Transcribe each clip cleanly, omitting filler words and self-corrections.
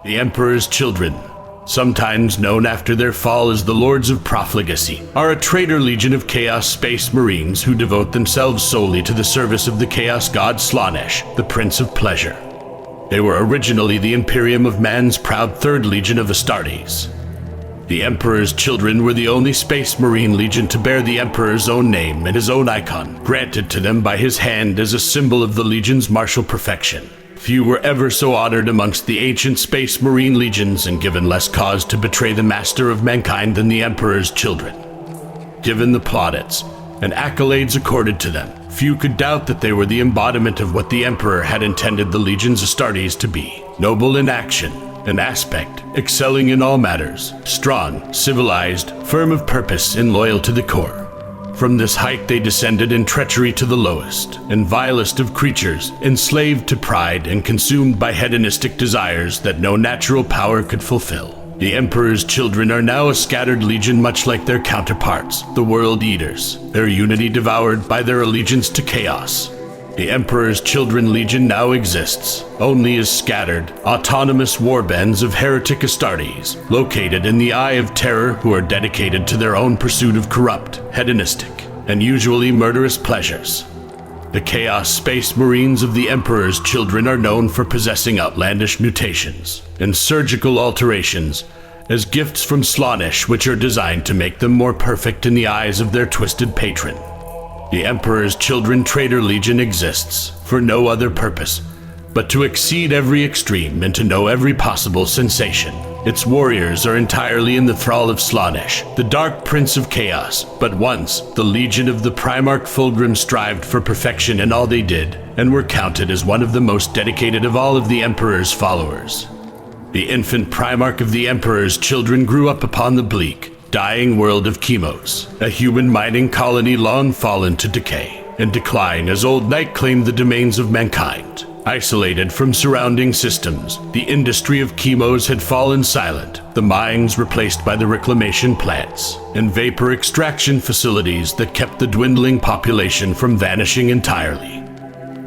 The Emperor's children, sometimes known after their fall as the Lords of Profligacy, are a traitor legion of Chaos Space Marines who devote themselves solely to the service of the Chaos God Slaanesh, the Prince of Pleasure. They were originally the Imperium of Man's proud Third Legion of Astartes. The Emperor's children were the only Space Marine Legion to bear the Emperor's own name and his own icon, granted to them by his hand as a symbol of the Legion's martial perfection. Few were ever so honored amongst the ancient Space Marine legions and given less cause to betray the master of mankind than the Emperor's children. Given the plaudits and accolades accorded to them, few could doubt that they were the embodiment of what the Emperor had intended the Legion's Astartes to be. Noble in action and aspect, excelling in all matters, strong, civilized, firm of purpose, and loyal to the core. From this height they descended in treachery to the lowest and vilest of creatures, enslaved to pride and consumed by hedonistic desires that no natural power could fulfill. The Emperor's children are now a scattered legion much like their counterparts, the World Eaters, their unity devoured by their allegiance to chaos. The Emperor's Children Legion now exists only as scattered, autonomous warbands of heretic Astartes, located in the Eye of Terror, who are dedicated to their own pursuit of corrupt, hedonistic, and usually murderous pleasures. The Chaos Space Marines of the Emperor's Children are known for possessing outlandish mutations and surgical alterations as gifts from Slaanesh, which are designed to make them more perfect in the eyes of their twisted patron. The Emperor's Children Traitor Legion exists for no other purpose but to exceed every extreme and to know every possible sensation. Its warriors are entirely in the thrall of Slaanesh, the Dark Prince of Chaos, but once the Legion of the Primarch Fulgrim strived for perfection in all they did and were counted as one of the most dedicated of all of the Emperor's followers. The infant Primarch of the Emperor's Children grew up upon the bleak, dying world of Chemos, a human mining colony long fallen to decay and decline as Old Night claimed the domains of mankind. Isolated from surrounding systems, the industry of Chemos had fallen silent, the mines replaced by the reclamation plants and vapor extraction facilities that kept the dwindling population from vanishing entirely.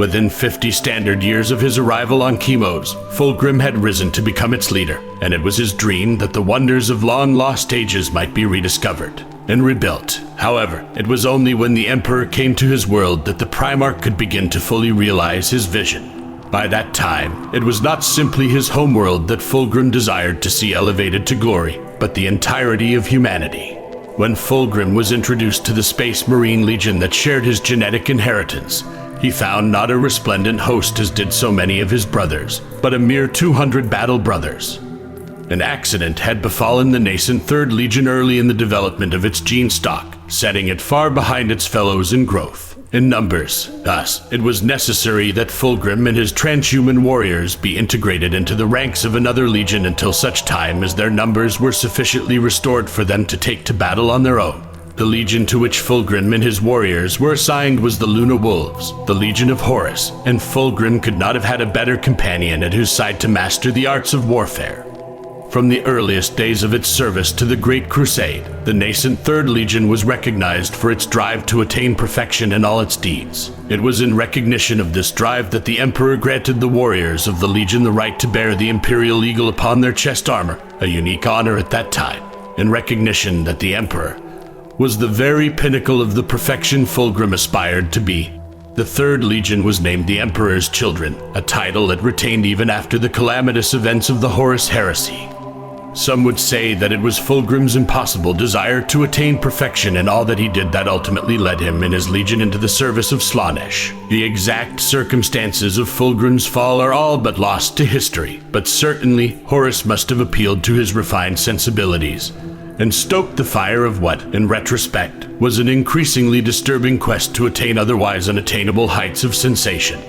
Within 50 standard years of his arrival on Chemos, Fulgrim had risen to become its leader, and it was his dream that the wonders of long-lost ages might be rediscovered and rebuilt. However, it was only when the Emperor came to his world that the Primarch could begin to fully realize his vision. By that time, it was not simply his homeworld that Fulgrim desired to see elevated to glory, but the entirety of humanity. When Fulgrim was introduced to the Space Marine Legion that shared his genetic inheritance, he found not a resplendent host as did so many of his brothers, but a mere 200 battle brothers. An accident had befallen the nascent Third Legion early in the development of its gene stock, setting it far behind its fellows in growth, in numbers. Thus, it was necessary that Fulgrim and his transhuman warriors be integrated into the ranks of another legion until such time as their numbers were sufficiently restored for them to take to battle on their own. The legion to which Fulgrim and his warriors were assigned was the Luna Wolves, the Legion of Horus, and Fulgrim could not have had a better companion at his side to master the arts of warfare. From the earliest days of its service to the Great Crusade, the nascent Third Legion was recognized for its drive to attain perfection in all its deeds. It was in recognition of this drive that the Emperor granted the warriors of the Legion the right to bear the Imperial Eagle upon their chest armor, a unique honor at that time, in recognition that the Emperor was the very pinnacle of the perfection Fulgrim aspired to be. The Third Legion was named the Emperor's Children, a title it retained even after the calamitous events of the Horus Heresy. Some would say that it was Fulgrim's impossible desire to attain perfection in all that he did that ultimately led him and his legion into the service of Slaanesh. The exact circumstances of Fulgrim's fall are all but lost to history, but certainly Horus must have appealed to his refined sensibilities and stoked the fire of what, in retrospect, was an increasingly disturbing quest to attain otherwise unattainable heights of sensation.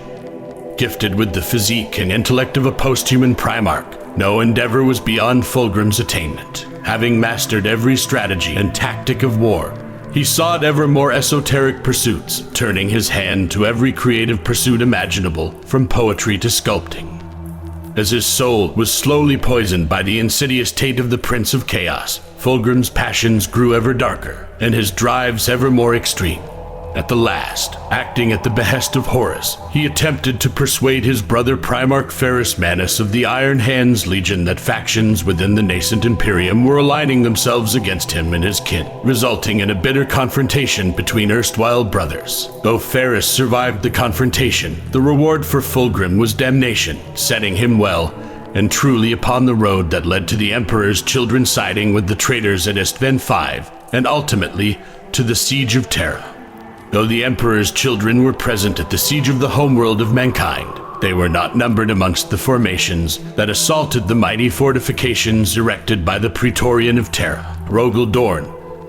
Gifted with the physique and intellect of a post-human Primarch, no endeavor was beyond Fulgrim's attainment. Having mastered every strategy and tactic of war, he sought ever more esoteric pursuits, turning his hand to every creative pursuit imaginable, from poetry to sculpting. As his soul was slowly poisoned by the insidious taint of the Prince of Chaos, Fulgrim's passions grew ever darker, and his drives ever more extreme. At the last, acting at the behest of Horus, he attempted to persuade his brother Primarch Ferrus Manus of the Iron Hands Legion that factions within the nascent Imperium were aligning themselves against him and his kin, resulting in a bitter confrontation between erstwhile brothers. Though Ferrus survived the confrontation, the reward for Fulgrim was damnation, setting him well and truly upon the road that led to the Emperor's children siding with the traitors at Istvan V, and ultimately to the Siege of Terra. Though the Emperor's children were present at the siege of the homeworld of mankind, they were not numbered amongst the formations that assaulted the mighty fortifications erected by the Praetorian of Terra, Rogel Dorn,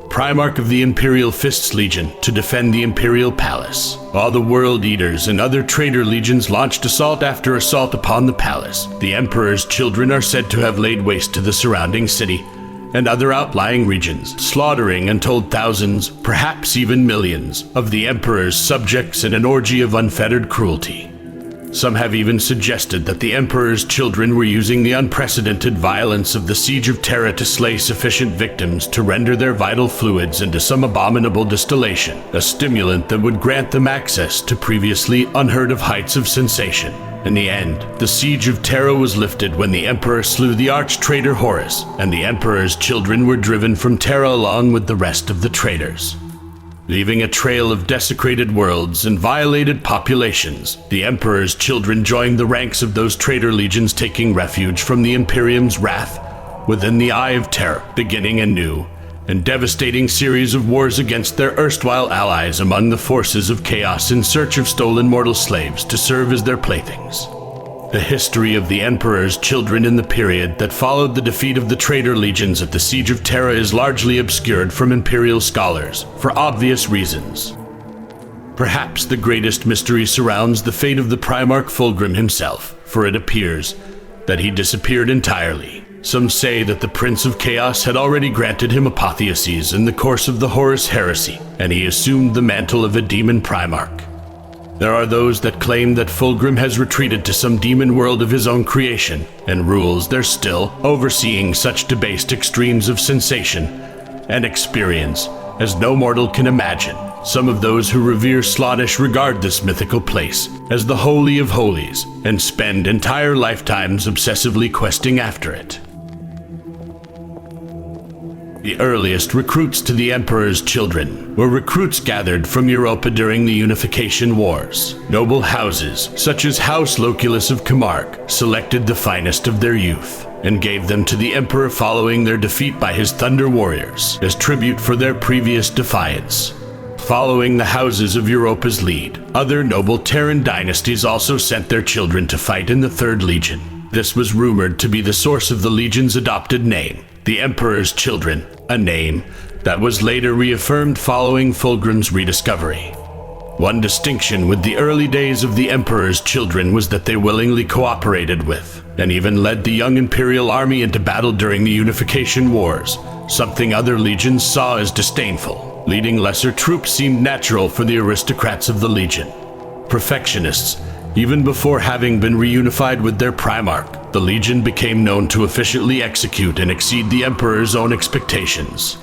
Primarch of the Imperial Fists Legion, to defend the Imperial Palace. While the World Eaters and other traitor legions launched assault after assault upon the palace, the Emperor's children are said to have laid waste to the surrounding city and other outlying regions, slaughtering untold thousands, perhaps even millions, of the Emperor's subjects in an orgy of unfettered cruelty. Some have even suggested that the Emperor's children were using the unprecedented violence of the Siege of Terra to slay sufficient victims to render their vital fluids into some abominable distillation, a stimulant that would grant them access to previously unheard-of heights of sensation. In the end, the Siege of Terra was lifted when the Emperor slew the arch-traitor Horus, and the Emperor's children were driven from Terra along with the rest of the traitors. Leaving a trail of desecrated worlds and violated populations, the Emperor's children joined the ranks of those traitor legions taking refuge from the Imperium's wrath within the Eye of Terror, beginning a new and devastating series of wars against their erstwhile allies among the forces of chaos in search of stolen mortal slaves to serve as their playthings. The history of the Emperor's children in the period that followed the defeat of the traitor legions at the Siege of Terra is largely obscured from Imperial scholars, for obvious reasons. Perhaps the greatest mystery surrounds the fate of the Primarch Fulgrim himself, for it appears that he disappeared entirely. Some say that the Prince of Chaos had already granted him apotheosis in the course of the Horus Heresy, and he assumed the mantle of a demon Primarch. There are those that claim that Fulgrim has retreated to some demon world of his own creation, and rules there still, overseeing such debased extremes of sensation and experience as no mortal can imagine. Some of those who revere Slaanesh regard this mythical place as the Holy of Holies, and spend entire lifetimes obsessively questing after it. The earliest recruits to the Emperor's children were recruits gathered from Europa during the Unification Wars. Noble houses, such as House Loculus of Camargue, selected the finest of their youth and gave them to the Emperor following their defeat by his Thunder Warriors as tribute for their previous defiance. Following the houses of Europa's lead, other noble Terran dynasties also sent their children to fight in the Third Legion. This was rumored to be the source of the Legion's adopted name, the Emperor's Children, a name that was later reaffirmed following Fulgrim's rediscovery. One distinction with the early days of the Emperor's Children was that they willingly cooperated with, and even led the young Imperial army into battle during the Unification Wars, something other legions saw as disdainful. Leading lesser troops seemed natural for the aristocrats of the Legion. Perfectionists, even before having been reunified with their Primarch, the Legion became known to efficiently execute and exceed the Emperor's own expectations.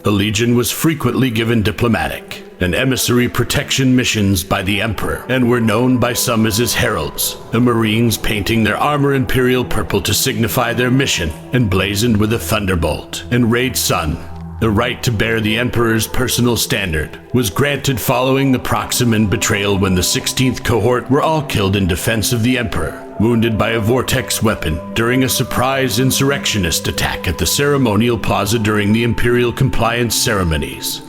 The Legion was frequently given diplomatic and emissary protection missions by the Emperor, and were known by some as his heralds, the Marines painting their armor imperial purple to signify their mission, emblazoned with a thunderbolt and rayed sun. The right to bear the Emperor's personal standard was granted following the Proximan betrayal when the 16th cohort were all killed in defense of the Emperor, wounded by a vortex weapon during a surprise insurrectionist attack at the ceremonial plaza during the Imperial compliance ceremonies.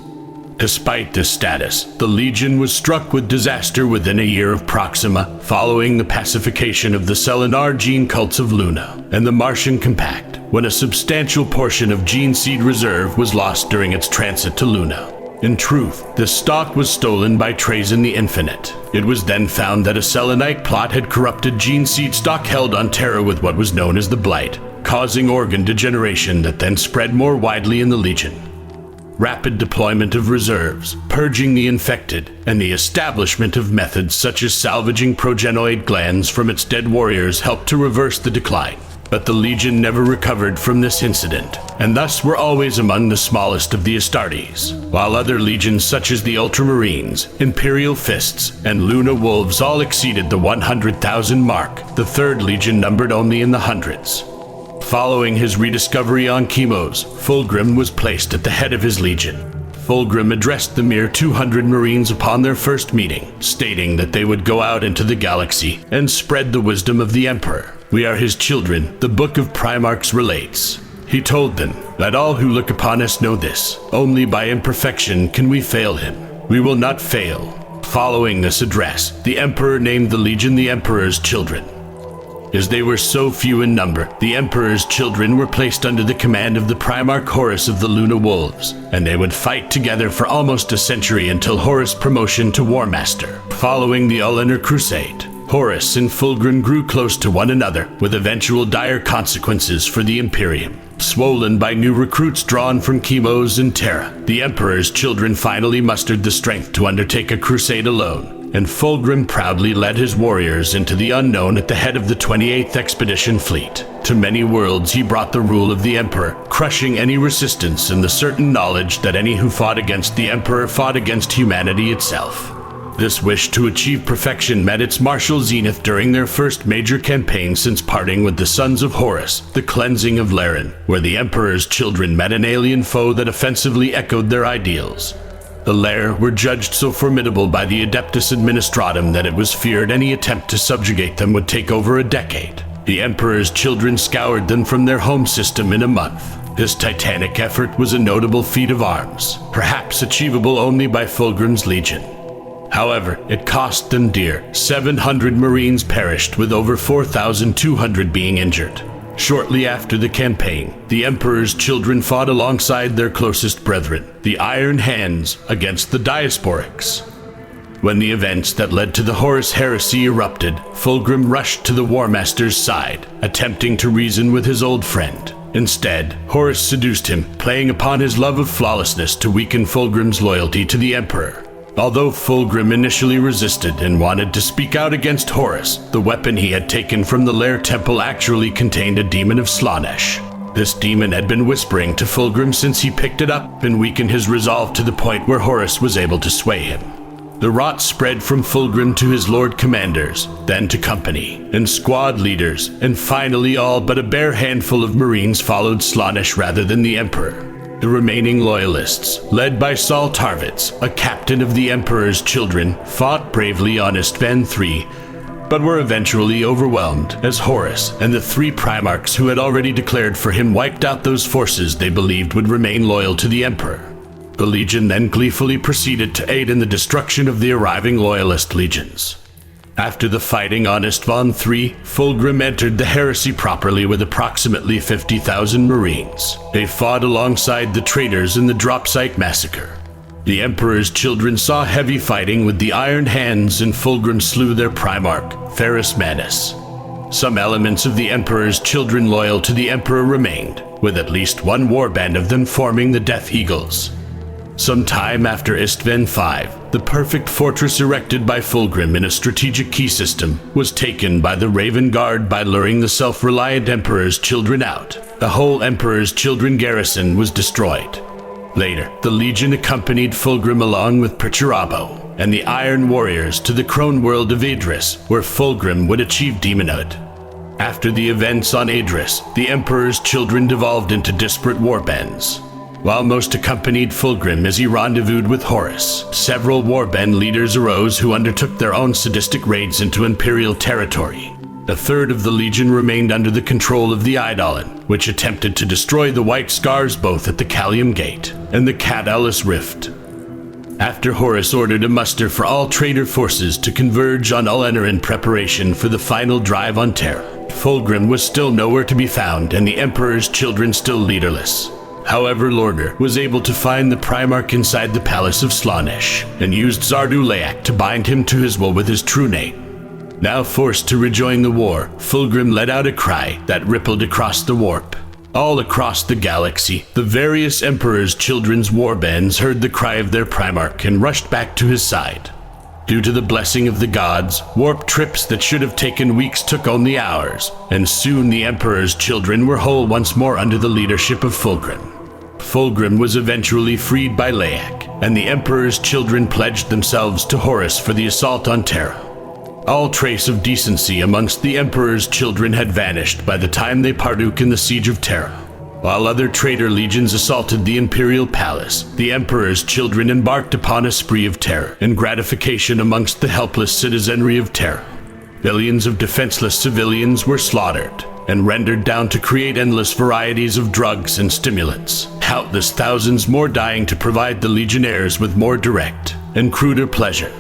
Despite this status, the Legion was struck with disaster within a year of Proxima, following the pacification of the Selenar gene cults of Luna and the Martian Compact, when a substantial portion of Gene Seed Reserve was lost during its transit to Luna. In truth, this stock was stolen by Trazyn the Infinite. It was then found that a Selenite plot had corrupted Gene Seed stock held on Terra with what was known as the Blight, causing organ degeneration that then spread more widely in the Legion. Rapid deployment of reserves, purging the infected, and the establishment of methods such as salvaging progenoid glands from its dead warriors helped to reverse the decline. But the Legion never recovered from this incident, and thus were always among the smallest of the Astartes, while other legions such as the Ultramarines, Imperial Fists, and Luna Wolves all exceeded the 100,000 mark. The Third Legion numbered only in the hundreds. Following his rediscovery on Chemos, Fulgrim was placed at the head of his legion. Fulgrim addressed the mere 200 Marines upon their first meeting, stating that they would go out into the galaxy and spread the wisdom of the Emperor. "We are his children," the Book of Primarchs relates. He told them, "Let all who look upon us know this. Only by imperfection can we fail him. We will not fail." Following this address, the Emperor named the Legion the Emperor's Children. As they were so few in number, the Emperor's children were placed under the command of the Primarch Horus of the Luna Wolves, and they would fight together for almost a century until Horus' promotion to War Master. Following the Ulnar Crusade, Horus and Fulgrim grew close to one another, with eventual dire consequences for the Imperium. Swollen by new recruits drawn from Chemos and Terra, the Emperor's children finally mustered the strength to undertake a crusade alone, and Fulgrim proudly led his warriors into the unknown at the head of the 28th Expedition Fleet. To many worlds he brought the rule of the Emperor, crushing any resistance and the certain knowledge that any who fought against the Emperor fought against humanity itself. This wish to achieve perfection met its martial zenith during their first major campaign since parting with the Sons of Horus, the Cleansing of Laren, where the Emperor's children met an alien foe that offensively echoed their ideals. The Lair were judged so formidable by the Adeptus Administratum that it was feared any attempt to subjugate them would take over a decade. The Emperor's children scoured them from their home system in a month. This titanic effort was a notable feat of arms, perhaps achievable only by Fulgrim's Legion. However, it cost them dear. 700 Marines perished, with over 4,200 being injured. Shortly after the campaign, the Emperor's children fought alongside their closest brethren, the Iron Hands, against the Diasporics. When the events that led to the Horus Heresy erupted, Fulgrim rushed to the War Master's side, attempting to reason with his old friend. Instead, Horus seduced him, playing upon his love of flawlessness to weaken Fulgrim's loyalty to the Emperor. Although Fulgrim initially resisted and wanted to speak out against Horus, the weapon he had taken from the Lair Temple actually contained a demon of Slaanesh. This demon had been whispering to Fulgrim since he picked it up and weakened his resolve to the point where Horus was able to sway him. The rot spread from Fulgrim to his Lord Commanders, then to company and squad leaders, and finally all but a bare handful of Marines followed Slaanesh rather than the Emperor. The remaining loyalists, led by Saul Tarvitz, a captain of the Emperor's children, fought bravely on Istvan III, but were eventually overwhelmed as Horus and the three Primarchs who had already declared for him wiped out those forces they believed would remain loyal to the Emperor. The Legion then gleefully proceeded to aid in the destruction of the arriving loyalist legions. After the fighting on Istvan III, Fulgrim entered the heresy properly with approximately 50,000 Marines. They fought alongside the traitors in the drop site massacre. The Emperor's children saw heavy fighting with the Iron Hands, and Fulgrim slew their Primarch, Ferrus Manus. Some elements of the Emperor's children loyal to the Emperor remained, with at least one warband of them forming the Death Eagles. Some time after Istvan V, the perfect fortress erected by Fulgrim in a strategic key system was taken by the Raven Guard by luring the self-reliant Emperor's children out. The whole Emperor's children garrison was destroyed. Later, the Legion accompanied Fulgrim along with Perturabo and the Iron Warriors to the Crone world of Idris, where Fulgrim would achieve demonhood. After the events on Idris, the Emperor's children devolved into disparate warbands. While most accompanied Fulgrim as he rendezvoused with Horus, several warband leaders arose who undertook their own sadistic raids into Imperial territory. A third of the Legion remained under the control of the Eidolon, which attempted to destroy the White Scars both at the Callium Gate and the Catalyst Rift. After Horus ordered a muster for all traitor forces to converge on Ulnar in preparation for the final drive on Terra, Fulgrim was still nowhere to be found and the Emperor's children still leaderless. However, Lorgar was able to find the Primarch inside the Palace of Slaanesh and used Zardu Layak to bind him to his will with his true name. Now forced to rejoin the war, Fulgrim let out a cry that rippled across the warp. All across the galaxy, the various Emperor's children's warbands heard the cry of their Primarch and rushed back to his side. Due to the blessing of the gods, warp trips that should have taken weeks took only hours, and soon the Emperor's children were whole once more under the leadership of Fulgrim. Fulgrim was eventually freed by Layak, and the Emperor's children pledged themselves to Horus for the assault on Terra. All trace of decency amongst the Emperor's children had vanished by the time they partook in the siege of Terra. While other traitor legions assaulted the Imperial Palace, the Emperor's children embarked upon a spree of terror and gratification amongst the helpless citizenry of Terra. Billions of defenseless civilians were slaughtered and rendered down to create endless varieties of drugs and stimulants, countless thousands more dying to provide the legionnaires with more direct and cruder pleasure.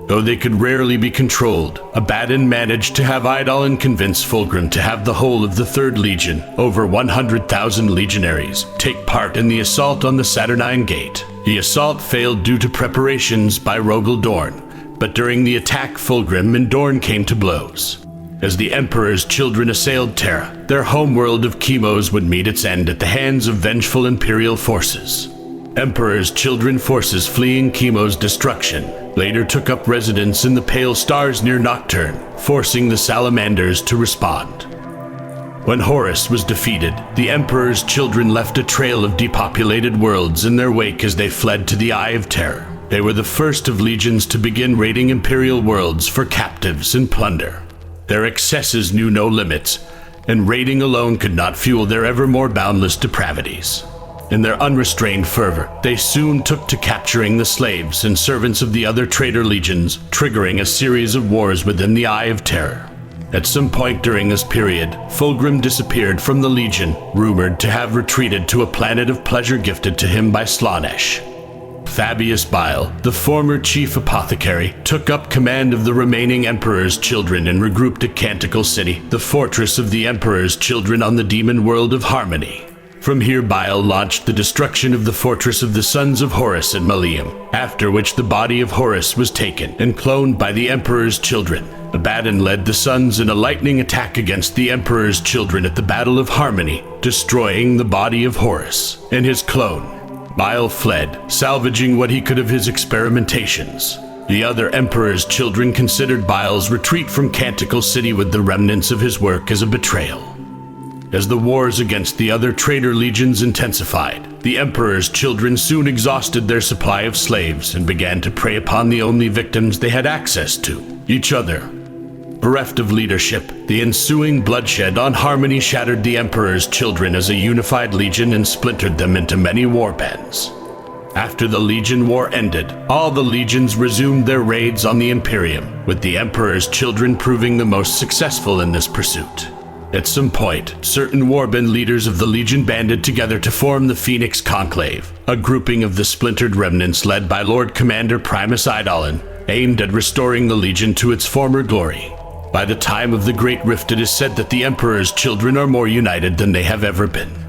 Though they could rarely be controlled, Abaddon managed to have Eidolon convince Fulgrim to have the whole of the 3rd Legion, over 100,000 legionaries, take part in the assault on the Saturnine Gate. The assault failed due to preparations by Rogel Dorn, but during the attack Fulgrim and Dorn came to blows. As the Emperor's children assailed Terra, their homeworld of Chemos would meet its end at the hands of vengeful Imperial forces. Emperor's children forces fleeing Chemo's destruction later took up residence in the pale stars near Nocturne, forcing the Salamanders to respond. When Horus was defeated, the Emperor's children left a trail of depopulated worlds in their wake as they fled to the Eye of Terror. They were the first of legions to begin raiding Imperial worlds for captives and plunder. Their excesses knew no limits, and raiding alone could not fuel their ever more boundless depravities. In their unrestrained fervor, they soon took to capturing the slaves and servants of the other traitor legions, triggering a series of wars within the Eye of Terror. At some point during this period, Fulgrim disappeared from the Legion, rumored to have retreated to a planet of pleasure gifted to him by Slaanesh. Fabius Bile, the former chief apothecary, took up command of the remaining Emperor's children and regrouped at Canticle City, the fortress of the Emperor's children on the demon world of Harmony. From here Bile launched the destruction of the fortress of the sons of Horus at Malium, after which the body of Horus was taken and cloned by the Emperor's children. Abaddon led the sons in a lightning attack against the Emperor's children at the Battle of Harmony, destroying the body of Horus and his clone. Bile fled, salvaging what he could of his experimentations. The other Emperor's children considered Bile's retreat from Canticle City with the remnants of his work as a betrayal. As the wars against the other traitor legions intensified, the Emperor's children soon exhausted their supply of slaves and began to prey upon the only victims they had access to, each other. Bereft of leadership, the ensuing bloodshed on Harmony shattered the Emperor's children as a unified legion and splintered them into many warbands. After the Legion War ended, all the legions resumed their raids on the Imperium, with the Emperor's children proving the most successful in this pursuit. At some point, certain warband leaders of the Legion banded together to form the Phoenix Conclave, a grouping of the splintered remnants led by Lord Commander Primus Eidolon, aimed at restoring the Legion to its former glory. By the time of the Great Rift, it is said that the Emperor's children are more united than they have ever been.